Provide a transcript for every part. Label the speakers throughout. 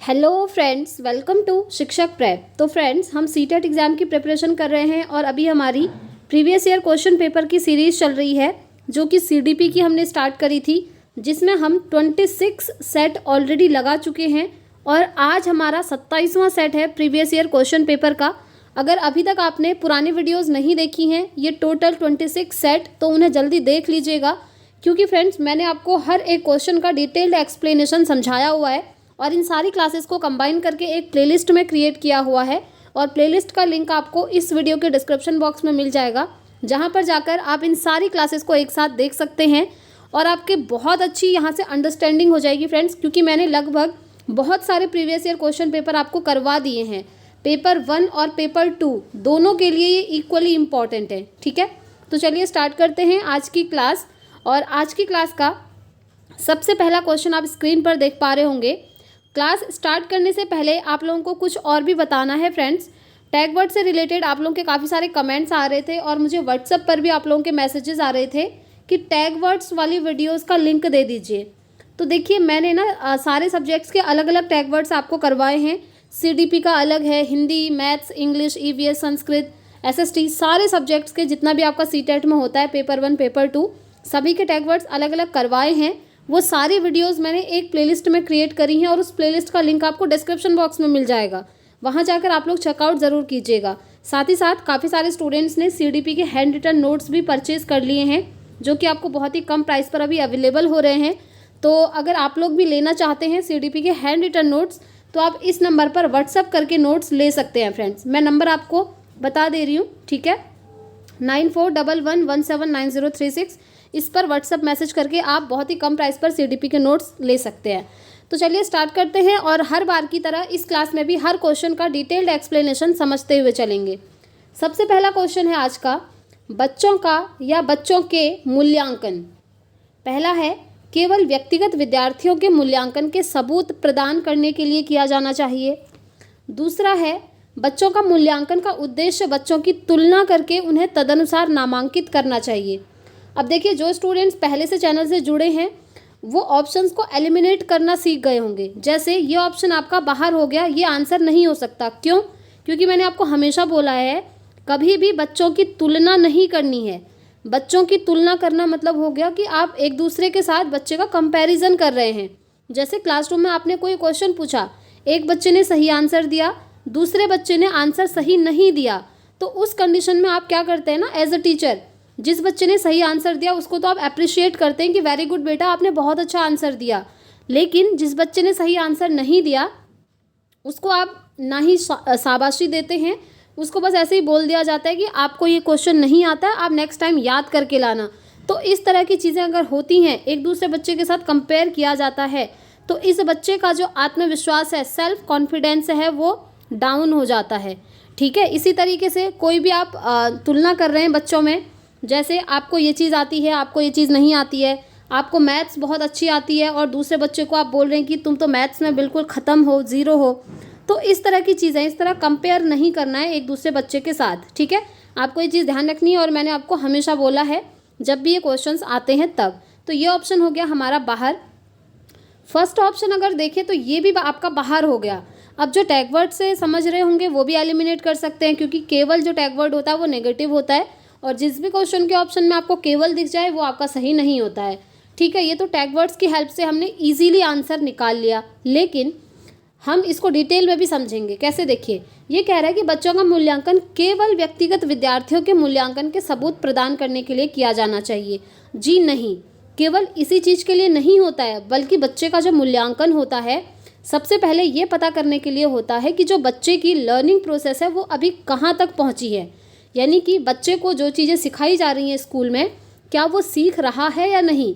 Speaker 1: Hello friends, welcome to शिक्षक prep. तो friends, हम सीटेट एग्ज़ाम की प्रिपरेशन कर रहे हैं और अभी हमारी प्रीवियस ईयर क्वेश्चन पेपर की सीरीज़ चल रही है जो कि सीडीपी की हमने स्टार्ट करी थी, जिसमें हम 26 सेट ऑलरेडी लगा चुके हैं और आज हमारा 27वां सेट है प्रीवियस ईयर क्वेश्चन पेपर का। अगर अभी तक आपने पुरानी वीडियोज़ नहीं देखी हैं, ये टोटल 26 सेट, तो उन्हें जल्दी देख लीजिएगा, क्योंकि फ्रेंड्स मैंने आपको हर एक क्वेश्चन का डिटेल्ड एक्सप्लेनेशन समझाया हुआ है और इन सारी क्लासेस को कंबाइन करके एक प्लेलिस्ट में क्रिएट किया हुआ है। और प्लेलिस्ट का लिंक आपको इस वीडियो के डिस्क्रिप्शन बॉक्स में मिल जाएगा, जहां पर जाकर आप इन सारी क्लासेस को एक साथ देख सकते हैं और आपके बहुत अच्छी यहां से अंडरस्टैंडिंग हो जाएगी फ्रेंड्स, क्योंकि मैंने लगभग बहुत सारे प्रीवियस ईयर क्वेश्चन पेपर आपको करवा दिए हैं। पेपर 1 और पेपर 2 दोनों के लिए ये इक्वली इम्पॉर्टेंट है। ठीक है, तो चलिए स्टार्ट करते हैं आज की क्लास। और आज की क्लास का सबसे पहला क्वेश्चन आप स्क्रीन पर देख पा रहे होंगे। क्लास स्टार्ट करने से पहले आप लोगों को कुछ और भी बताना है फ्रेंड्स। टैग वर्ड से रिलेटेड आप लोगों के काफ़ी सारे कमेंट्स आ रहे थे और मुझे व्हाट्सएप पर भी आप लोगों के मैसेजेस आ रहे थे कि टैग वर्ड्स वाली वीडियोस का लिंक दे दीजिए। तो देखिए, मैंने ना सारे सब्जेक्ट्स के अलग अलग टैग वर्ड्स आपको करवाए हैं। सीडीपी का अलग है, Hindi, maths, English, EVS, Sanskrit, SST, सारे सब्जेक्ट्स के जितना भी आपका सीटेट में होता है पेपर 1 पेपर 2, सभी के टैग वर्ड्स अलग अलग करवाए हैं। वो सारी वीडियोस मैंने एक प्लेलिस्ट में क्रिएट करी हैं और उस प्लेलिस्ट का लिंक आपको डिस्क्रिप्शन बॉक्स में मिल जाएगा, वहाँ जाकर आप लोग चेकआउट ज़रूर कीजिएगा। साथ ही साथ काफ़ी सारे स्टूडेंट्स ने सीडीपी के हैंड रिटन नोट्स भी परचेज़ कर लिए हैं, जो कि आपको बहुत ही कम प्राइस पर अभी अवेलेबल हो रहे हैं। तो अगर आप लोग भी लेना चाहते हैं सीडीपी के हैंड रिटन नोट्स, तो आप इस नंबर पर व्हाट्सअप करके नोट्स ले सकते हैं फ्रेंड्स। मैं नंबर आपको बता दे रही हूँ, ठीक है, 9411179036। इस पर व्हाट्सअप मैसेज करके आप बहुत ही कम प्राइस पर सीडीपी के नोट्स ले सकते हैं। तो चलिए स्टार्ट करते हैं और हर बार की तरह इस क्लास में भी हर क्वेश्चन का डिटेल्ड एक्सप्लेनेशन समझते हुए चलेंगे। सबसे पहला क्वेश्चन है आज का, बच्चों का या बच्चों के मूल्यांकन। पहला है, केवल व्यक्तिगत विद्यार्थियों के मूल्यांकन के सबूत प्रदान करने के लिए किया जाना चाहिए। दूसरा है, बच्चों का मूल्यांकन का उद्देश्य बच्चों की तुलना करके उन्हें तदनुसार नामांकित करना चाहिए। अब देखिए, जो स्टूडेंट्स पहले से चैनल से जुड़े हैं वो ऑप्शंस को एलिमिनेट करना सीख गए होंगे। जैसे ये ऑप्शन आपका बाहर हो गया, ये आंसर नहीं हो सकता। क्यों? क्योंकि मैंने आपको हमेशा बोला है, कभी भी बच्चों की तुलना नहीं करनी है। बच्चों की तुलना करना मतलब हो गया कि आप एक दूसरे के साथ बच्चे का कंपैरिजन कर रहे हैं। जैसे क्लासरूम में आपने कोई क्वेश्चन पूछा, एक बच्चे ने सही आंसर दिया, दूसरे बच्चे ने आंसर सही नहीं दिया, तो उस कंडीशन में आप क्या करते हैं ना, एज अ टीचर, जिस बच्चे ने सही आंसर दिया उसको तो आप अप्रिशिएट करते हैं कि वेरी गुड बेटा, आपने बहुत अच्छा आंसर दिया। लेकिन जिस बच्चे ने सही आंसर नहीं दिया उसको आप ना ही शाबाशी देते हैं, उसको बस ऐसे ही बोल दिया जाता है कि आपको ये क्वेश्चन नहीं आता है, आप नेक्स्ट टाइम याद करके लाना। तो इस तरह की चीज़ें अगर होती हैं, एक दूसरे बच्चे के साथ कंपेयर किया जाता है, तो इस बच्चे का जो आत्मविश्वास है, सेल्फ कॉन्फिडेंस है, वो डाउन हो जाता है। ठीक है, इसी तरीके से कोई भी आप तुलना कर रहे हैं बच्चों में, जैसे आपको ये चीज़ आती है, आपको ये चीज़ नहीं आती है, आपको मैथ्स बहुत अच्छी आती है और दूसरे बच्चे को आप बोल रहे हैं कि तुम तो मैथ्स में बिल्कुल ख़त्म हो, ज़ीरो हो। तो इस तरह की चीज़ें, इस तरह कंपेयर नहीं करना है एक दूसरे बच्चे के साथ। ठीक है, आपको ये चीज़ ध्यान रखनी है और मैंने आपको हमेशा बोला है जब भी ये क्वेश्चंस आते हैं तब। तो ये ऑप्शन हो गया हमारा बाहर। फर्स्ट ऑप्शन अगर देखें तो ये भी आपका बाहर हो गया। अब जो टैग वर्ड से समझ रहे होंगे वो भी एलिमिनेट कर सकते हैं, क्योंकि केवल जो टैग वर्ड होता है वो नेगेटिव होता है और जिस भी क्वेश्चन के ऑप्शन में आपको केवल दिख जाए वो आपका सही नहीं होता है। ठीक है, ये तो टैग वर्ड्स की हेल्प से हमने इजीली आंसर निकाल लिया, लेकिन हम इसको डिटेल में भी समझेंगे। कैसे? देखिए, ये कह रहा है कि बच्चों का मूल्यांकन केवल व्यक्तिगत विद्यार्थियों के मूल्यांकन के सबूत प्रदान करने के लिए किया जाना चाहिए। जी नहीं, केवल इसी चीज़ के लिए नहीं होता है, बल्कि बच्चे का जो मूल्यांकन होता है सबसे पहले ये पता करने के लिए होता है कि जो बच्चे की लर्निंग प्रोसेस है वो अभी कहाँ तक पहुँची है। यानी कि बच्चे को जो चीज़ें सिखाई जा रही हैं स्कूल में, क्या वो सीख रहा है या नहीं,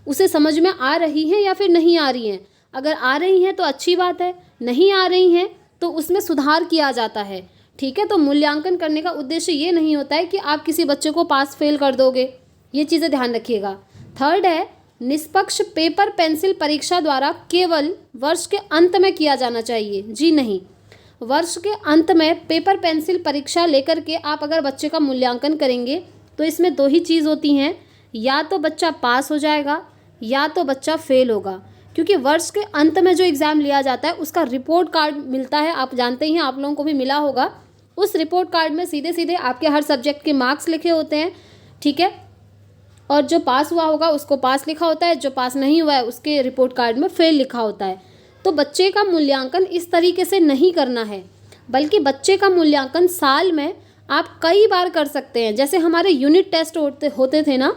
Speaker 1: उसे समझ में आ रही हैं या फिर नहीं आ रही हैं। अगर आ रही हैं तो अच्छी बात है, नहीं आ रही हैं तो उसमें सुधार किया जाता है। ठीक है, तो मूल्यांकन करने का उद्देश्य ये नहीं होता है कि आप किसी बच्चे को पास फेल कर दोगे, ये चीज़ें ध्यान रखिएगा। थर्ड है, निष्पक्ष पेपर पेंसिल परीक्षा द्वारा केवल वर्ष के अंत में किया जाना चाहिए। जी नहीं, वर्ष के अंत में पेपर पेंसिल परीक्षा लेकर के आप अगर बच्चे का मूल्यांकन करेंगे तो इसमें 2 ही चीज़ होती हैं, या तो बच्चा पास हो जाएगा या तो बच्चा फेल होगा। क्योंकि वर्ष के अंत में जो एग्ज़ाम लिया जाता है उसका रिपोर्ट कार्ड मिलता है, आप जानते ही हैं, आप लोगों को भी मिला होगा। उस रिपोर्ट कार्ड में सीधे सीधे आपके हर सब्जेक्ट के मार्क्स लिखे होते हैं, ठीक है, और जो पास हुआ होगा उसको पास लिखा होता है, जो पास नहीं हुआ है उसके रिपोर्ट कार्ड में फेल लिखा होता है। तो बच्चे का मूल्यांकन इस तरीके से नहीं करना है, बल्कि बच्चे का मूल्यांकन साल में आप कई बार कर सकते हैं। जैसे हमारे यूनिट टेस्ट होते थे ना,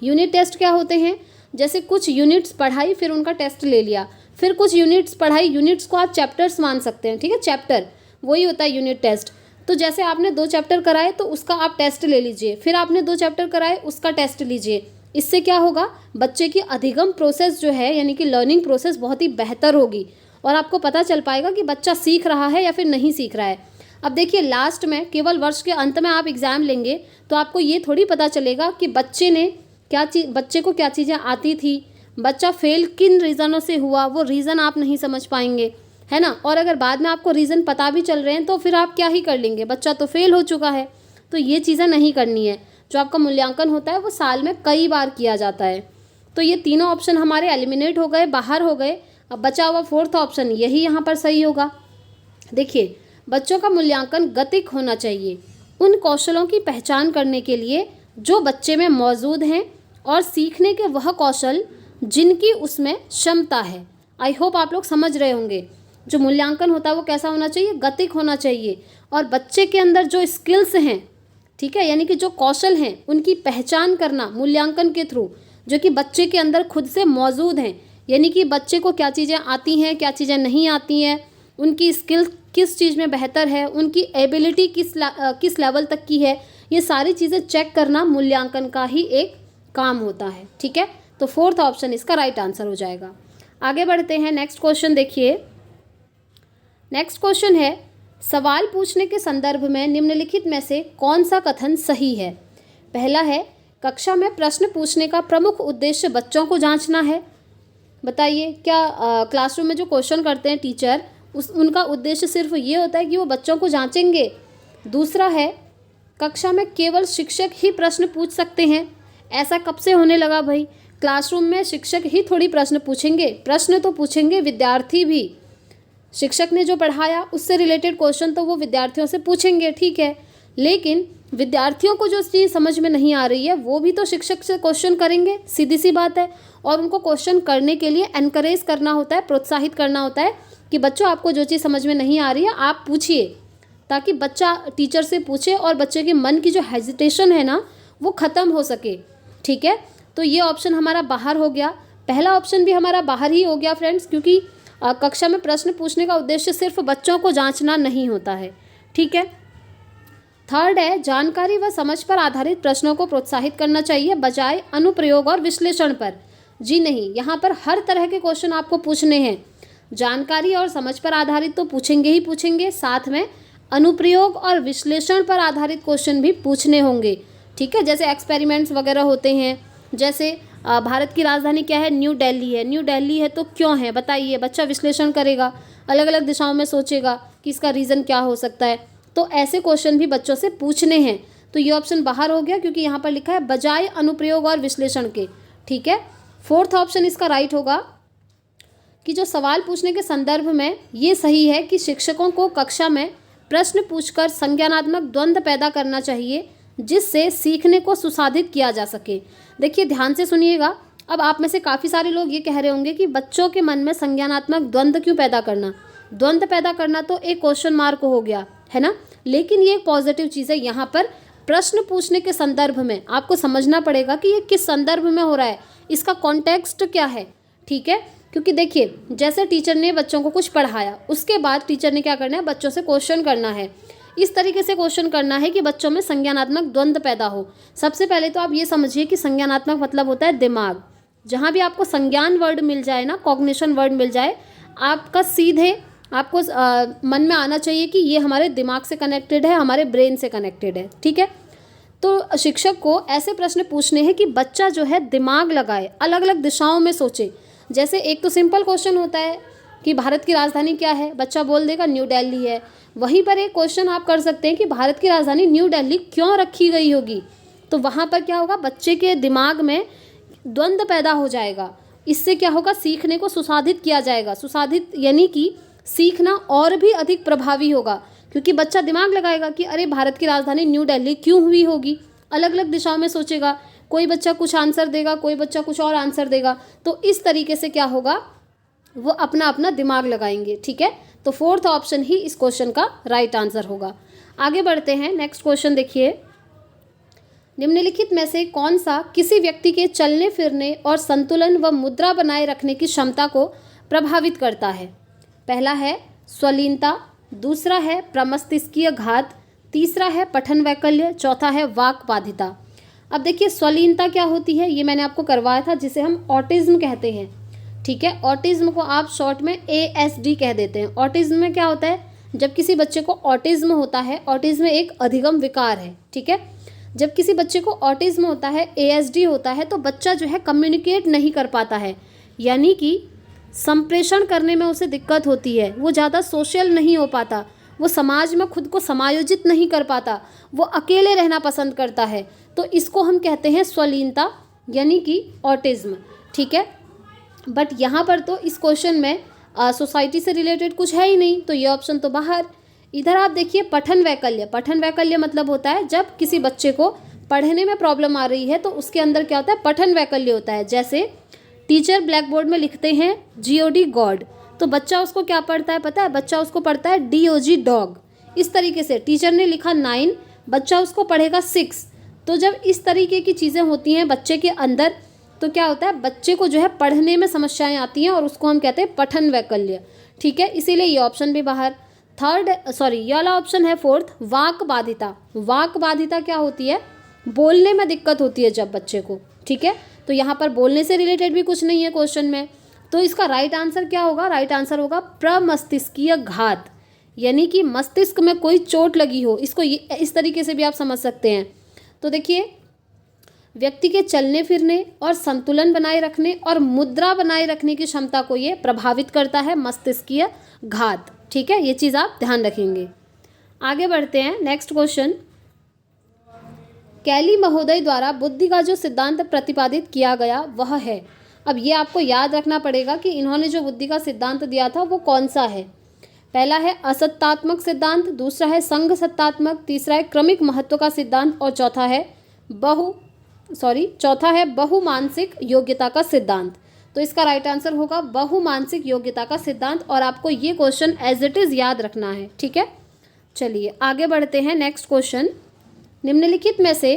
Speaker 1: यूनिट टेस्ट क्या होते हैं, जैसे कुछ यूनिट्स पढ़ाई फिर उनका टेस्ट ले लिया, फिर कुछ यूनिट्स पढ़ाई, यूनिट्स को आप चैप्टर्स मान सकते हैं, ठीक है, चैप्टर वही होता है यूनिट टेस्ट। तो जैसे आपने 2 चैप्टर कराए तो उसका आप टेस्ट ले लीजिए, फिर आपने 2 चैप्टर कराए उसका टेस्ट लीजिए। इससे क्या होगा, बच्चे की अधिगम प्रोसेस जो है यानी कि लर्निंग प्रोसेस बहुत ही बेहतर होगी और आपको पता चल पाएगा कि बच्चा सीख रहा है या फिर नहीं सीख रहा है। अब देखिए लास्ट में केवल वर्ष के अंत में आप एग्ज़ाम लेंगे तो आपको ये थोड़ी पता चलेगा कि बच्चे को क्या चीज़ें आती थी, बच्चा फेल किन रीज़नों से हुआ, वो रीज़न आप नहीं समझ पाएंगे, है ना। और अगर बाद में आपको रीज़न पता भी चल रहे हैं तो फिर आप क्या ही कर लेंगे, बच्चा तो फेल हो चुका है। तो ये चीज़ें नहीं करनी है। जो आपका मूल्यांकन होता है वो साल में कई बार किया जाता है। तो ये तीनों ऑप्शन हमारे एलिमिनेट हो गए, बाहर हो गए। अब बचा हुआ 4th ऑप्शन, यही यहाँ पर सही होगा। देखिए, बच्चों का मूल्यांकन गतिक होना चाहिए उन कौशलों की पहचान करने के लिए जो बच्चे में मौजूद हैं और सीखने के वह कौशल जिनकी उसमें क्षमता है। आई होप आप लोग समझ रहे होंगे। जो मूल्यांकन होता है वो कैसा होना चाहिए, गतिक होना चाहिए, और बच्चे के अंदर जो स्किल्स हैं, ठीक है, यानी कि जो कौशल हैं उनकी पहचान करना मूल्यांकन के थ्रू, जो कि बच्चे के अंदर खुद से मौजूद हैं, यानी कि बच्चे को क्या चीज़ें आती हैं, क्या चीज़ें नहीं आती हैं, उनकी स्किल किस चीज़ में बेहतर है, उनकी एबिलिटी किस लेवल तक की है, ये सारी चीज़ें चेक करना मूल्यांकन का ही एक काम होता है, ठीक है। तो 4th ऑप्शन इसका राइट आंसर हो जाएगा। आगे बढ़ते हैं, नेक्स्ट क्वेश्चन देखिए। नेक्स्ट क्वेश्चन है, सवाल पूछने के संदर्भ में निम्नलिखित में से कौन सा कथन सही है। पहला है, कक्षा में प्रश्न पूछने का प्रमुख उद्देश्य बच्चों को जांचना है। बताइए, क्या क्लासरूम में जो क्वेश्चन करते हैं टीचर, उनका उद्देश्य सिर्फ ये होता है कि वो बच्चों को जांचेंगे। दूसरा है, कक्षा में केवल शिक्षक ही प्रश्न पूछ सकते हैं। ऐसा कब से होने लगा भाई, क्लासरूम में शिक्षक ही थोड़ी प्रश्न पूछेंगे, प्रश्न तो पूछेंगे विद्यार्थी भी। शिक्षक ने जो पढ़ाया उससे रिलेटेड क्वेश्चन तो वो विद्यार्थियों से पूछेंगे, ठीक है, लेकिन विद्यार्थियों को जो चीज़ समझ में नहीं आ रही है वो भी तो शिक्षक से क्वेश्चन करेंगे, सीधी सी बात है। और उनको क्वेश्चन करने के लिए एनकरेज करना होता है, प्रोत्साहित करना होता है कि बच्चों आपको जो चीज़ समझ में नहीं आ रही है आप पूछिए, ताकि बच्चा टीचर से पूछे और बच्चे के मन की जो हेजिटेशन है ना वो ख़त्म हो सके, ठीक है। तो ये ऑप्शन हमारा बाहर हो गया, पहला ऑप्शन भी हमारा बाहर ही हो गया फ्रेंड्स, क्योंकि कक्षा में प्रश्न पूछने का उद्देश्य सिर्फ बच्चों को जांचना नहीं होता है, ठीक है। थर्ड है, जानकारी व समझ पर आधारित प्रश्नों को प्रोत्साहित करना चाहिए बजाय अनुप्रयोग और विश्लेषण पर। जी नहीं, यहाँ पर हर तरह के क्वेश्चन आपको पूछने हैं। जानकारी और समझ पर आधारित तो पूछेंगे ही पूछेंगे, साथ में अनुप्रयोग और विश्लेषण पर आधारित क्वेश्चन भी पूछने होंगे, ठीक है। जैसे एक्सपेरिमेंट्स वगैरह होते हैं, जैसे भारत की राजधानी क्या है, न्यू दिल्ली है, न्यू दिल्ली है तो क्यों है बताइए, बच्चा विश्लेषण करेगा, अलग अलग दिशाओं में सोचेगा कि इसका रीज़न क्या हो सकता है। तो ऐसे क्वेश्चन भी बच्चों से पूछने हैं। तो ये ऑप्शन बाहर हो गया क्योंकि यहाँ पर लिखा है बजाय अनुप्रयोग और विश्लेषण के, ठीक है। 4th ऑप्शन इसका राइट होगा कि जो सवाल पूछने के संदर्भ में ये सही है कि शिक्षकों को कक्षा में प्रश्न पूछकर संज्ञानात्मक द्वंद्व पैदा करना चाहिए जिससे सीखने को सुसाधित किया जा सके। देखिए ध्यान से सुनिएगा, अब आप में से काफ़ी सारे लोग ये कह रहे होंगे कि बच्चों के मन में संज्ञानात्मक द्वंद्व क्यों पैदा करना, द्वंद्व पैदा करना तो एक क्वेश्चन मार्क हो गया है ना, लेकिन ये एक पॉजिटिव चीज़ है। यहाँ पर प्रश्न पूछने के संदर्भ में आपको समझना पड़ेगा कि ये किस संदर्भ में हो रहा है, इसका कॉन्टेक्स्ट क्या है, ठीक है। क्योंकि देखिए जैसे टीचर ने बच्चों को कुछ पढ़ाया, उसके बाद टीचर ने क्या करना है, बच्चों से क्वेश्चन करना है। इस तरीके से क्वेश्चन करना है कि बच्चों में संज्ञानात्मक द्वंद्व पैदा हो। सबसे पहले तो आप ये समझिए कि संज्ञानात्मक मतलब होता है दिमाग। जहाँ भी आपको संज्ञान वर्ड मिल जाए ना, कॉग्निशन वर्ड मिल जाए, आपका सीधे आपको मन में आना चाहिए कि ये हमारे दिमाग से कनेक्टेड है, हमारे ब्रेन से कनेक्टेड है, ठीक है। तो शिक्षक को ऐसे प्रश्न पूछने हैं कि बच्चा जो है दिमाग लगाए, अलग अलग दिशाओं में सोचे। जैसे एक तो सिंपल क्वेश्चन होता है कि भारत की राजधानी क्या है, बच्चा बोल देगा न्यू दिल्ली है। वहीं पर एक क्वेश्चन आप कर सकते हैं कि भारत की राजधानी न्यू दिल्ली क्यों रखी गई होगी। तो वहाँ पर क्या होगा, बच्चे के दिमाग में द्वंद्व पैदा हो जाएगा इससे क्या होगा, सीखने को सुसाधित किया जाएगा। सुसाधित यानी कि सीखना और भी अधिक प्रभावी होगा, क्योंकि बच्चा दिमाग लगाएगा कि अरे भारत की राजधानी न्यू दिल्ली क्यों हुई होगी, अलग अलग दिशाओं में सोचेगा। कोई बच्चा कुछ आंसर देगा, कोई बच्चा कुछ और आंसर देगा। तो इस तरीके से क्या होगा, वो अपना अपना दिमाग लगाएंगे। ठीक है, तो फोर्थ ऑप्शन ही इस क्वेश्चन का राइट आंसर होगा। आगे बढ़ते हैं, नेक्स्ट क्वेश्चन देखिए। निम्नलिखित में से कौन सा किसी व्यक्ति के चलने फिरने और संतुलन व मुद्रा बनाए रखने की क्षमता को प्रभावित करता है? पहला है स्वलीनता, दूसरा है प्रमस्तिष्कीय घात, तीसरा है पठन वैकल्य, चौथा है वाक बाधिता। अब देखिए स्वलीनता क्या होती है, ये मैंने आपको करवाया था, जिसे हम ऑटिज्म कहते हैं। ठीक है, ऑटिज्म को आप शॉर्ट में ASD कह देते हैं। ऑटिज्म में क्या होता है, जब किसी बच्चे को ऑटिज्म होता है, ऑटिज्म एक अधिगम विकार है। ठीक है, जब किसी बच्चे को ऑटिज्म होता है, ASD होता है, तो बच्चा जो है कम्युनिकेट नहीं कर पाता है, यानी कि संप्रेषण करने में उसे दिक्कत होती है। वो ज़्यादा सोशल नहीं हो पाता, वो समाज में खुद को समायोजित नहीं कर पाता, वो अकेले रहना पसंद करता है। तो इसको हम कहते हैं स्वलीनता यानी कि ऑटिज्म। ठीक है, बट यहाँ पर तो इस क्वेश्चन में सोसाइटी से रिलेटेड कुछ है ही नहीं, तो ये ऑप्शन तो बाहर। इधर आप देखिए पठन वैकल्य। पठन वैकल्य मतलब होता है जब किसी बच्चे को पढ़ने में प्रॉब्लम आ रही है तो उसके अंदर क्या होता है, पठन वैकल्य होता है। जैसे टीचर ब्लैक बोर्ड में लिखते हैं GOD गॉड, तो बच्चा उसको क्या पढ़ता है पता है, बच्चा उसको पढ़ता है DOG डॉग। इस तरीके से टीचर ने लिखा 9, बच्चा उसको पढ़ेगा 6। तो जब इस तरीके की चीज़ें होती हैं बच्चे के अंदर, तो क्या होता है, बच्चे को जो है पढ़ने में समस्याएं आती हैं और उसको हम कहते हैं पठन वैकल्य। ठीक है, इसीलिए ये ऑप्शन भी बाहर। ये वाला ऑप्शन है फोर्थ, वाक बाधिता। वाक बाधिता क्या होती है, बोलने में दिक्कत होती है जब बच्चे को। ठीक है, तो यहाँ पर बोलने से रिलेटेड भी कुछ नहीं है क्वेश्चन में, तो इसका राइट आंसर क्या होगा, राइट आंसर होगा प्रमस्तिष्कीय घात, यानी कि मस्तिष्क में कोई चोट लगी हो। इसको इस तरीके से भी आप समझ सकते हैं। तो देखिए, व्यक्ति के चलने फिरने और संतुलन बनाए रखने और मुद्रा बनाए रखने की क्षमता को ये प्रभावित करता है, मस्तिष्कीय घात। ठीक है, ये चीज़ आप ध्यान रखेंगे। आगे बढ़ते हैं, नेक्स्ट क्वेश्चन। कैली महोदय द्वारा बुद्धि का जो सिद्धांत प्रतिपादित किया गया वह है। अब ये आपको याद रखना पड़ेगा कि इन्होंने जो बुद्धि का सिद्धांत दिया था वो कौन सा है। पहला है असत्तात्मक सिद्धांत, दूसरा है संघ सत्तात्मक, तीसरा है क्रमिक महत्व का सिद्धांत और चौथा है बहुमानसिक योग्यता का सिद्धांत। तो इसका राइट आंसर होगा बहुमानसिक योग्यता का सिद्धांत, और आपको ये क्वेश्चन एज इट इज़ याद रखना है। ठीक है, चलिए आगे बढ़ते हैं, नेक्स्ट क्वेश्चन। निम्नलिखित में से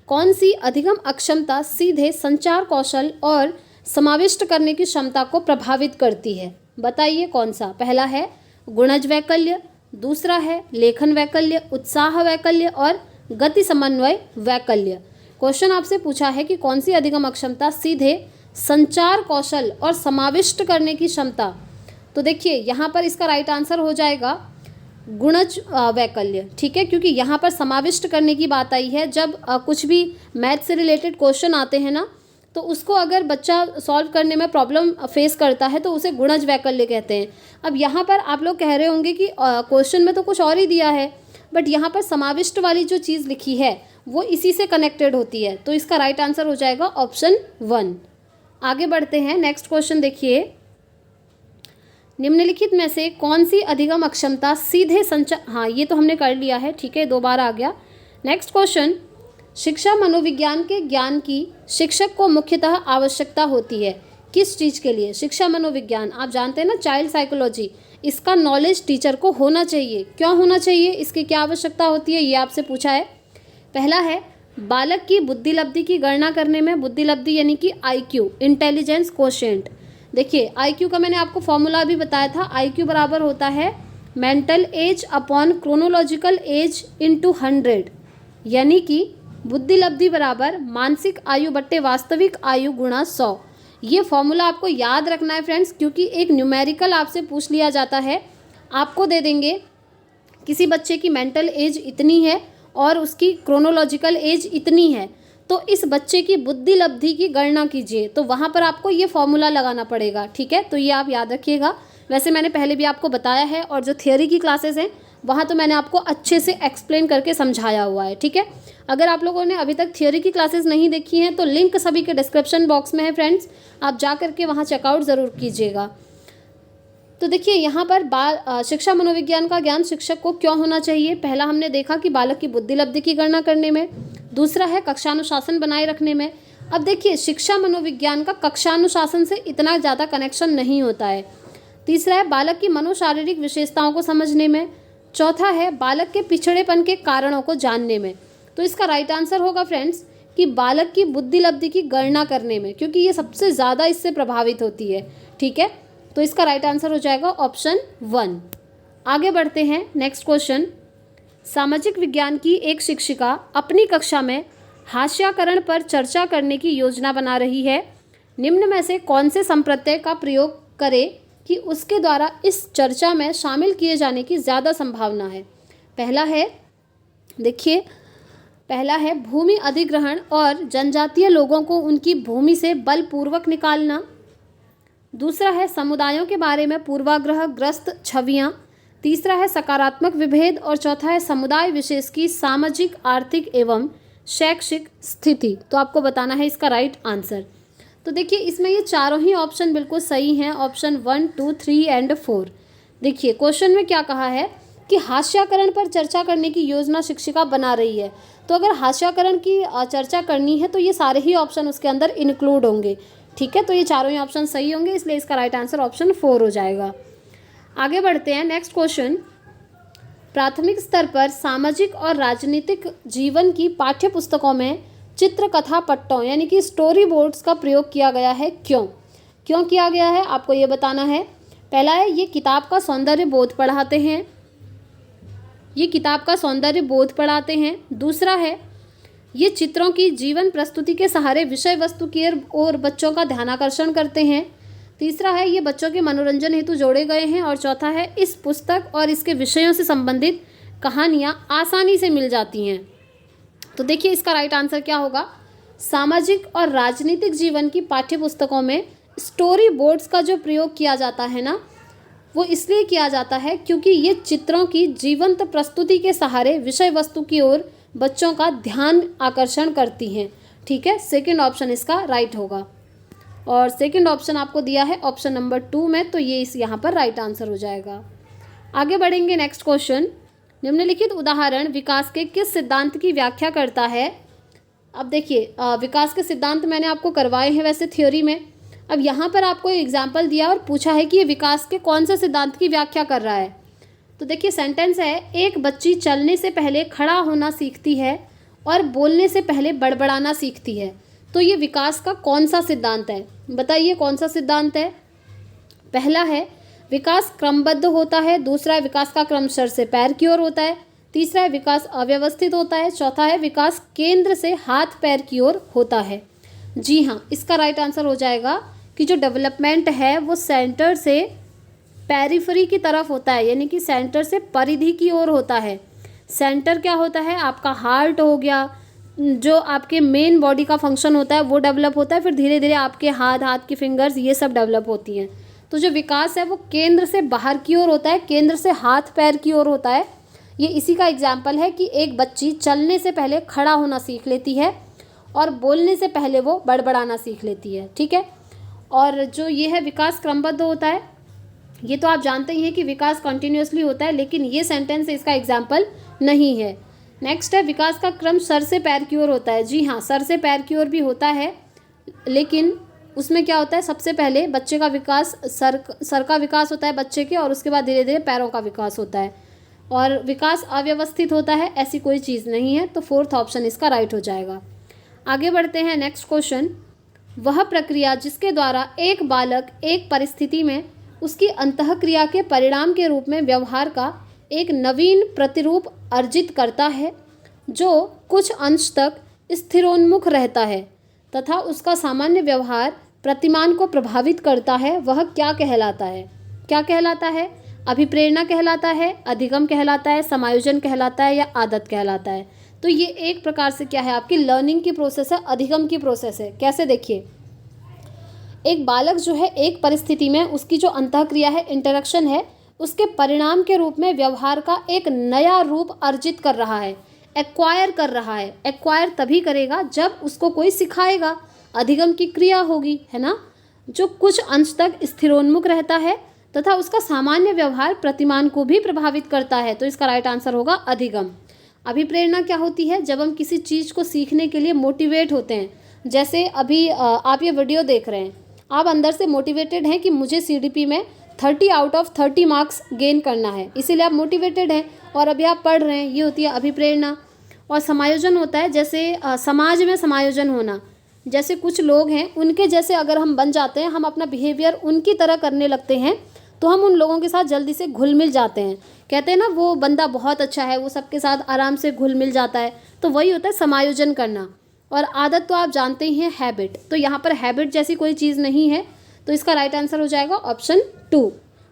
Speaker 1: कौन सी अधिगम अक्षमता सीधे संचार कौशल और समाविष्ट करने की क्षमता को प्रभावित करती है? बताइए कौन सा। पहला है गुणज वैकल्य, दूसरा है लेखन वैकल्य, उत्साह वैकल्य और गति समन्वय वैकल्य। क्वेश्चन आपसे पूछा है कि कौन सी अधिगम अक्षमता सीधे संचार कौशल और समाविष्ट करने की क्षमता। तो देखिए यहाँ पर इसका राइट आंसर हो जाएगा गुणज वैकल्य। ठीक है, क्योंकि यहाँ पर समाविष्ट करने की बात आई है। जब कुछ भी मैथ से रिलेटेड क्वेश्चन आते हैं ना, तो उसको अगर बच्चा सॉल्व करने में प्रॉब्लम फेस करता है तो उसे गुणज वैकल्य कहते हैं। अब यहाँ पर आप लोग कह रहे होंगे कि क्वेश्चन में तो कुछ और ही दिया है, बट यहाँ पर समाविष्ट वाली जो चीज़ लिखी है वो इसी से कनेक्टेड होती है। तो इसका राइट आंसर हो जाएगा ऑप्शन 1। आगे बढ़ते हैं, नेक्स्ट क्वेश्चन देखिए। निम्नलिखित में से कौन सी अधिगम अक्षमता सीधे हाँ ये तो हमने कर लिया है। ठीक है, 2 बार आ गया। नेक्स्ट क्वेश्चन, शिक्षा मनोविज्ञान के ज्ञान की शिक्षक को मुख्यतः आवश्यकता होती है किस चीज़ के लिए? शिक्षा मनोविज्ञान आप जानते हैं ना, चाइल्ड साइकोलॉजी, इसका नॉलेज टीचर को होना चाहिए। क्यों होना चाहिए, इसकी क्या आवश्यकता होती है, ये आपसे पूछा है। पहला है बालक की बुद्धिलब्धि की गणना करने में, बुद्धिलब्धि यानी कि IQ, इंटेलिजेंस कोशेंट। देखिए IQ का मैंने आपको फॉर्मूला भी बताया था। IQ बराबर होता है mental as upon chronological age into 100, यानी कि बुद्धिलब्धि बराबर मानसिक आयु बट्टे वास्तविक आयु गुणा 100। ये फॉर्मूला आपको याद रखना है फ्रेंड्स, क्योंकि एक न्यूमेरिकल आपसे पूछ लिया जाता है। आपको दे देंगे किसी बच्चे की मेंटल एज इतनी है और उसकी क्रोनोलॉजिकल एज इतनी है, तो इस बच्चे की बुद्धिलब्धि की गणना कीजिए, तो वहाँ पर आपको ये फॉर्मूला लगाना पड़ेगा। ठीक है, तो ये आप याद रखिएगा। वैसे मैंने पहले भी आपको बताया है, और जो थियोरी की क्लासेस हैं वहाँ तो मैंने आपको अच्छे से एक्सप्लेन करके समझाया हुआ है, ठीक है। अगर आप लोगों ने अभी तक थियोरी की क्लासेस नहीं देखी हैं तो लिंक सभी के डिस्क्रिप्शन बॉक्स में है फ्रेंड्स, आप जा करके वहाँ चेकआउट ज़रूर कीजिएगा। तो देखिए यहाँ पर शिक्षा मनोविज्ञान का ज्ञान शिक्षक को क्यों होना चाहिए। पहला हमने देखा कि बालक की बुद्धि लब्धि की गणना करने में, दूसरा है कक्षानुशासन बनाए रखने में। अब देखिए शिक्षा मनोविज्ञान का कक्षानुशासन से इतना ज़्यादा कनेक्शन नहीं होता है। तीसरा है बालक की मनोशारीरिक विशेषताओं को समझने में। चौथा है बालक के पिछड़ेपन के कारणों को जानने में। तो इसका राइट आंसर होगा फ्रेंड्स कि बालक की बुद्धि लब्धि की गणना करने में, क्योंकि ये सबसे ज़्यादा इससे प्रभावित होती है, ठीक है। तो इसका राइट आंसर हो जाएगा ऑप्शन 1। आगे बढ़ते हैं, नेक्स्ट क्वेश्चन। सामाजिक विज्ञान की एक शिक्षिका अपनी कक्षा में हास्याकरण पर चर्चा करने की योजना बना रही है। निम्न में से कौन से संप्रत्यय का प्रयोग करे कि उसके द्वारा इस चर्चा में शामिल किए जाने की ज़्यादा संभावना है। पहला है, देखिए पहला है भूमि अधिग्रहण और जनजातीय लोगों को उनकी भूमि से बलपूर्वक निकालना। दूसरा है समुदायों के बारे में पूर्वाग्रह ग्रस्त छवियाँ। तीसरा है सकारात्मक विभेद और चौथा है समुदाय विशेष की सामाजिक आर्थिक एवं शैक्षिक स्थिति। तो आपको बताना है इसका राइट आंसर। तो देखिए इसमें ये चारों ही ऑप्शन बिल्कुल सही हैं, ऑप्शन 1, 2, 3 एंड 4। देखिए क्वेश्चन में क्या कहा है कि हास्याकरण पर चर्चा करने की योजना शिक्षिका बना रही है। तो अगर हास्याकरण की चर्चा करनी है तो ये सारे ही ऑप्शन उसके अंदर इंक्लूड होंगे, ठीक है। तो ये चारों ही ऑप्शन सही होंगे, इसलिए इसका राइट आंसर ऑप्शन 4 हो जाएगा। आगे बढ़ते हैं, नेक्स्ट क्वेश्चन। प्राथमिक स्तर पर सामाजिक और राजनीतिक जीवन की पाठ्य पुस्तकों में चित्र कथा पट्टों यानी कि स्टोरी बोर्ड्स का प्रयोग किया गया है, क्यों किया गया है आपको ये बताना है। पहला है ये किताब का सौंदर्य बोध पढ़ाते हैं, ये किताब का सौंदर्य बोध पढ़ाते हैं। दूसरा है ये चित्रों की जीवन प्रस्तुति के सहारे विषय वस्तु की ओर बच्चों का ध्यानाकर्षण करते हैं। तीसरा है ये बच्चों के मनोरंजन हेतु जोड़े गए हैं। और चौथा है इस पुस्तक और इसके विषयों से संबंधित कहानियाँ आसानी से मिल जाती हैं। तो देखिए इसका राइट आंसर क्या होगा। सामाजिक और राजनीतिक जीवन की पाठ्य पुस्तकों में स्टोरी बोर्ड्स का जो प्रयोग किया जाता है ना, वो इसलिए किया जाता है क्योंकि ये चित्रों की जीवंत प्रस्तुति के सहारे विषय वस्तु की ओर बच्चों का ध्यान आकर्षण करती हैं, ठीक है। सेकंड ऑप्शन इसका राइट होगा और सेकंड ऑप्शन आपको दिया है ऑप्शन नंबर 2 में, तो ये इस यहाँ पर राइट आंसर हो जाएगा। आगे बढ़ेंगे, नेक्स्ट क्वेश्चन। निम्नलिखित उदाहरण विकास के किस सिद्धांत की व्याख्या करता है। अब देखिए विकास के सिद्धांत मैंने आपको करवाए हैं वैसे थ्योरी में। अब यहाँ पर आपको एग्जाम्पल दिया और पूछा है कि ये विकास के कौन से सिद्धांत की व्याख्या कर रहा है। तो देखिए सेंटेंस है, एक बच्ची चलने से पहले खड़ा होना सीखती है और बोलने से पहले बड़बड़ाना सीखती है। तो ये विकास का कौन सा सिद्धांत है, बताइए कौन सा सिद्धांत है। पहला है विकास क्रमबद्ध होता है। दूसरा है विकास का क्रम सर से पैर की ओर होता है। तीसरा है विकास अव्यवस्थित होता है। चौथा है विकास केंद्र से हाथ पैर की ओर होता है। जी हाँ, इसका राइट आंसर हो जाएगा कि जो डेवलपमेंट है वो सेंटर से पेरिफेरी की तरफ होता है, यानी कि सेंटर से परिधि की ओर होता है। सेंटर क्या होता है, आपका हार्ट हो गया, जो आपके मेन बॉडी का फंक्शन होता है वो डेवलप होता है, फिर धीरे धीरे आपके हाथ की फिंगर्स ये सब डेवलप होती हैं। तो जो विकास है वो केंद्र से बाहर की ओर होता है, केंद्र से हाथ पैर की ओर होता है। ये इसी का एग्जाम्पल है कि एक बच्ची चलने से पहले खड़ा होना सीख लेती है और बोलने से पहले वो बड़बड़ाना सीख लेती है, ठीक है। और जो ये है विकास क्रमबद्ध होता है, ये तो आप जानते ही हैं कि विकास कंटिन्यूसली होता है, लेकिन ये सेंटेंस इसका एग्जाम्पल नहीं है। नेक्स्ट है विकास का क्रम सर से पैर की ओर होता है। जी हाँ, सर से पैर की ओर भी होता है, लेकिन उसमें क्या होता है, सबसे पहले बच्चे का विकास सर का विकास होता है बच्चे के, और उसके बाद धीरे धीरे पैरों का विकास होता है। और विकास अव्यवस्थित होता है, ऐसी कोई चीज़ नहीं है। तो फोर्थ ऑप्शन इसका राइट हो जाएगा। आगे बढ़ते हैं, नेक्स्ट क्वेश्चन। वह प्रक्रिया जिसके द्वारा एक बालक एक परिस्थिति में उसकी अंतःक्रिया के परिणाम के रूप में व्यवहार का एक नवीन प्रतिरूप अर्जित करता है, जो कुछ अंश तक स्थिरोन्मुख रहता है तथा उसका सामान्य व्यवहार प्रतिमान को प्रभावित करता है, वह क्या कहलाता है। क्या कहलाता है, अभिप्रेरणा कहलाता है, अधिगम कहलाता है, समायोजन कहलाता है या आदत कहलाता है। तो ये एक प्रकार से क्या है, आपकी लर्निंग की प्रोसेस है, अधिगम की प्रोसेस है। कैसे, देखिए एक बालक जो है एक परिस्थिति में उसकी जो अंतःक्रिया है, इंटरेक्शन है, उसके परिणाम के रूप में व्यवहार का एक नया रूप अर्जित कर रहा है, एक्वायर कर रहा है। एक्वायर तभी करेगा जब उसको कोई सिखाएगा, अधिगम की क्रिया होगी, है ना, जो कुछ अंश तक स्थिरोन्मुख रहता है तथा उसका सामान्य व्यवहार प्रतिमान को भी प्रभावित करता है। तो इसका राइट आंसर होगा अधिगम। अभिप्रेरणा क्या होती है? जब हम किसी चीज़ को सीखने के लिए मोटिवेट होते हैं। जैसे अभी आप ये वीडियो देख रहे हैं, आप अंदर से मोटिवेटेड हैं कि मुझे सीडीपी में 30 आउट ऑफ 30 मार्क्स गेन करना है, इसीलिए आप मोटिवेटेड हैं और अभी आप पढ़ रहे हैं, ये होती है अभिप्रेरणा। और समायोजन होता है, जैसे समाज में समायोजन होना, जैसे कुछ लोग हैं उनके जैसे अगर हम बन जाते हैं, हम अपना बिहेवियर उनकी तरह करने लगते हैं, तो हम उन लोगों के साथ जल्दी से घुल मिल जाते हैं। कहते हैं ना, वो बंदा बहुत अच्छा है, वो सबके साथ आराम से घुल मिल जाता है, तो वही होता है समायोजन करना। और आदत तो आप जानते ही हैं, हैबिट। तो यहाँ पर हैबिट जैसी कोई चीज़ नहीं है, तो इसका राइट आंसर हो जाएगा ऑप्शन 2।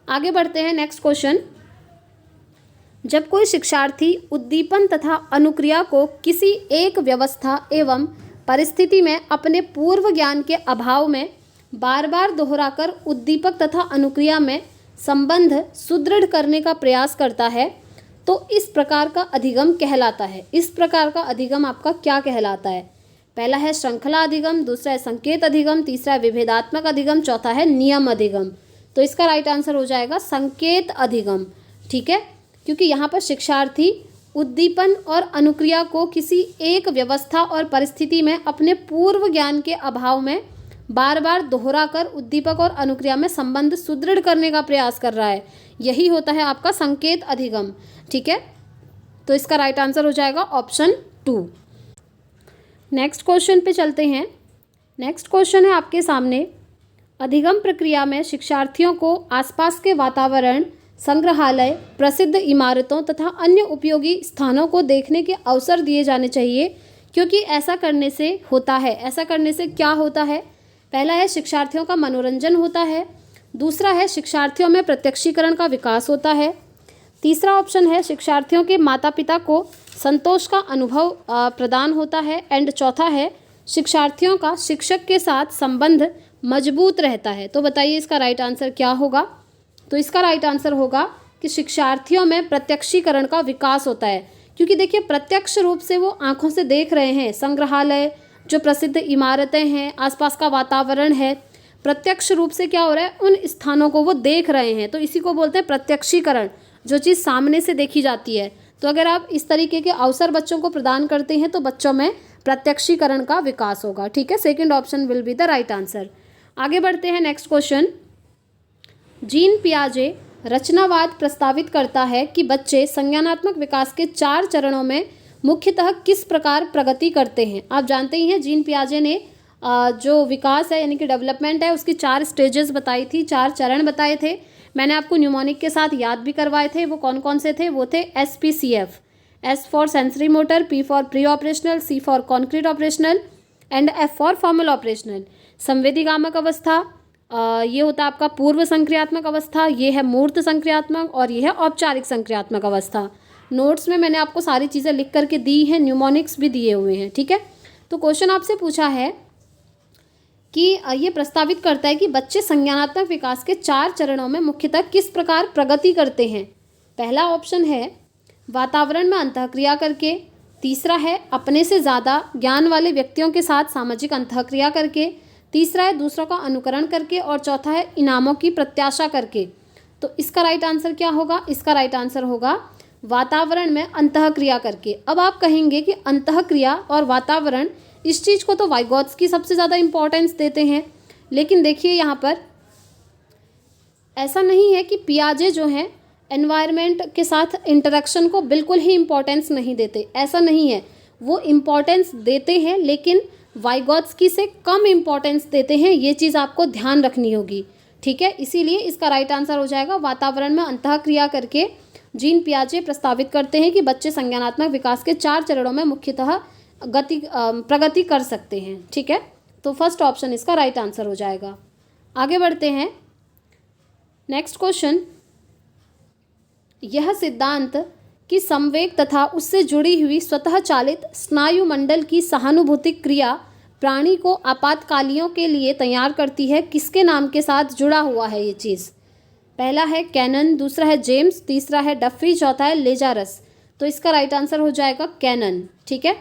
Speaker 1: आगे बढ़ते हैं, नेक्स्ट क्वेश्चन। जब कोई शिक्षार्थी उद्दीपन तथा अनुक्रिया को किसी एक व्यवस्था एवं परिस्थिति में अपने पूर्व ज्ञान के अभाव में बार बार दोहराकर उद्दीपक तथा अनुक्रिया में संबंध सुदृढ़ करने का प्रयास करता है, तो इस प्रकार का अधिगम कहलाता है। इस प्रकार का अधिगम आपका क्या कहलाता है? पहला है श्रृंखला अधिगम, दूसरा है संकेत अधिगम, तीसरा है विभेदात्मक अधिगम, चौथा है नियम अधिगम। तो इसका राइट आंसर हो जाएगा संकेत अधिगम। ठीक है, क्योंकि यहाँ पर शिक्षार्थी उद्दीपन और अनुक्रिया को किसी एक व्यवस्था और परिस्थिति में अपने पूर्व ज्ञान के अभाव में बार बार दोहरा कर उद्दीपक और अनुक्रिया में संबंध सुदृढ़ करने का प्रयास कर रहा है, यही होता है आपका संकेत अधिगम। ठीक है, तो इसका राइट आंसर हो जाएगा ऑप्शन 2। नेक्स्ट क्वेश्चन पे चलते हैं। नेक्स्ट क्वेश्चन है आपके सामने। अधिगम प्रक्रिया में शिक्षार्थियों को आसपास के वातावरण, संग्रहालय, प्रसिद्ध इमारतों तथा अन्य उपयोगी स्थानों को देखने के अवसर दिए जाने चाहिए, क्योंकि ऐसा करने से होता है, ऐसा करने से क्या होता है? पहला है शिक्षार्थियों का मनोरंजन होता है, दूसरा है शिक्षार्थियों में प्रत्यक्षीकरण का विकास होता है, तीसरा ऑप्शन है शिक्षार्थियों के माता पिता को संतोष का अनुभव प्रदान होता है, एंड चौथा है शिक्षार्थियों का शिक्षक के साथ संबंध मजबूत रहता है। तो बताइए इसका राइट आंसर क्या होगा? तो इसका राइट आंसर होगा कि शिक्षार्थियों में प्रत्यक्षीकरण का विकास होता है, क्योंकि देखिए प्रत्यक्ष रूप से वो आंखों से देख रहे हैं, संग्रहालय, जो प्रसिद्ध इमारतें हैं, आसपास का वातावरण है, प्रत्यक्ष रूप से क्या हो रहा है, उन स्थानों को वो देख रहे हैं, तो इसी को बोलते हैं प्रत्यक्षीकरण, जो चीज़ सामने से देखी जाती है। तो अगर आप इस तरीके के अवसर बच्चों को प्रदान करते हैं तो बच्चों में प्रत्यक्षीकरण का विकास होगा। ठीक है, second option will be the right answer. आगे बढ़ते हैं, नेक्स्ट क्वेश्चन। जीन पियाजे रचनावाद प्रस्तावित करता है कि बच्चे संज्ञानात्मक विकास के 4 चरणों में मुख्यतः किस प्रकार प्रगति करते हैं। आप जानते ही हैं जीन पियाजे ने जो विकास है यानी कि डेवलपमेंट है उसकी 4 स्टेजेस बताई थी, 4 चरण बताए थे। मैंने आपको न्यूमोनिक के साथ याद भी करवाए थे। वो कौन कौन से थे? वो थे SPCF, S for sensory motor, P for pre operational, C for concrete operational and F for formal operational. संवेदीगामक अवस्था, ये होता है आपका पूर्व संक्रियात्मक अवस्था, ये है मूर्त संक्रियात्मक और ये है औपचारिक संक्रियात्मक अवस्था। नोट्स में मैंने आपको सारी चीज़ें लिख करके दी हैं, न्यूमोनिक्स भी दिए हुए हैं। ठीक है, तो क्वेश्चन आपसे पूछा है कि ये प्रस्तावित करता है कि बच्चे संज्ञानात्मक विकास के 4 चरणों में मुख्यतः किस प्रकार प्रगति करते हैं। पहला ऑप्शन है वातावरण में अंतःक्रिया करके, तीसरा है अपने से ज़्यादा ज्ञान वाले व्यक्तियों के साथ सामाजिक अंतःक्रिया करके, तीसरा है दूसरों का अनुकरण करके और चौथा है इनामों की प्रत्याशा करके। तो इसका राइट आंसर क्या होगा? इसका राइट आंसर होगा वातावरण में अंतःक्रिया करके। अब आप कहेंगे कि अंतःक्रिया और वातावरण, इस चीज़ को तो वाइगोत्स्की सबसे ज़्यादा इम्पोर्टेंस देते हैं, लेकिन देखिए यहाँ पर ऐसा नहीं है कि पियाजे जो हैं एनवायरनमेंट के साथ इंटरेक्शन को बिल्कुल ही इम्पोर्टेंस नहीं देते, ऐसा नहीं है। वो इम्पोर्टेंस देते हैं लेकिन वाइगोत्स्की से कम इम्पोर्टेंस देते हैं, ये चीज़ आपको ध्यान रखनी होगी। ठीक है, इसीलिए इसका राइट आंसर हो जाएगा वातावरण में अंतःक्रिया करके। जीन पियाजे प्रस्तावित करते हैं कि बच्चे संज्ञानात्मक विकास के 4 चरणों में मुख्यतः प्रगति कर सकते हैं। ठीक है, तो फर्स्ट ऑप्शन इसका राइट आंसर हो जाएगा। आगे बढ़ते हैं, नेक्स्ट क्वेश्चन। यह सिद्धांत कि संवेग तथा उससे जुड़ी हुई स्वतः चालित स्नायु मंडल की सहानुभूतिक क्रिया प्राणी को आपातकालियों के लिए तैयार करती है, किसके नाम के साथ जुड़ा हुआ है ये चीज़? पहला है कैनन, दूसरा है जेम्स, तीसरा है डफी, चौथा है लेजारस। तो इसका राइट आंसर हो जाएगा कैनन। ठीक है,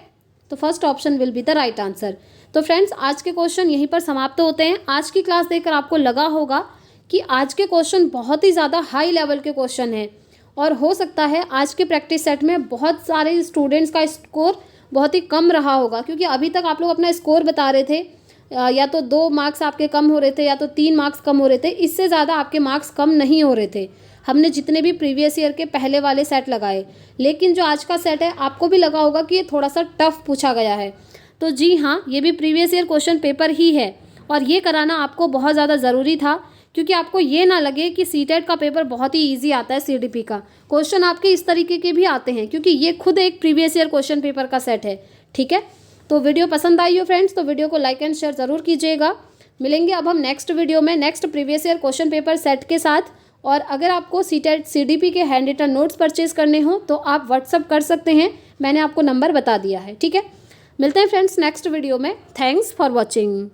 Speaker 1: तो first option will be the right answer. तो फ्रेंड्स, आज के क्वेश्चन यहीं पर समाप्त होते हैं। आज की क्लास देखकर आपको लगा होगा कि आज के क्वेश्चन बहुत ही ज़्यादा हाई लेवल के क्वेश्चन हैं और हो सकता है आज के प्रैक्टिस सेट में बहुत सारे स्टूडेंट्स का स्कोर बहुत ही कम रहा होगा, क्योंकि अभी तक आप लोग अपना स्कोर बता रहे थे या तो 2 मार्क्स आपके कम हो रहे थे या तो 3 मार्क्स कम हो रहे थे, इससे ज़्यादा आपके मार्क्स कम नहीं हो रहे थे। हमने जितने भी प्रीवियस ईयर के पहले वाले सेट लगाए, लेकिन जो आज का सेट है आपको भी लगा होगा कि ये थोड़ा सा टफ पूछा गया है। तो जी हाँ, ये भी प्रीवियस ईयर क्वेश्चन पेपर ही है और ये कराना आपको बहुत ज़्यादा ज़रूरी था, क्योंकि आपको ये ना लगे कि सीटेट का पेपर बहुत ही ईजी आता है, सीडीपी का क्वेश्चन आपके इस तरीके के भी आते हैं, क्योंकि ये खुद एक प्रीवियस ईयर क्वेश्चन पेपर का सेट है। ठीक है, तो वीडियो पसंद आई हो फ्रेंड्स तो वीडियो को लाइक एंड शेयर ज़रूर कीजिएगा। मिलेंगे अब हम नेक्स्ट वीडियो में next previous year question paper set के साथ। और अगर आपको सीटेट सीडीपी के हैंड रिटन नोट्स परचेज करने हो तो आप व्हाट्सअप कर सकते हैं, मैंने आपको नंबर बता दिया है। ठीक है, मिलते हैं फ्रेंड्स नेक्स्ट वीडियो में। Thanks for watching.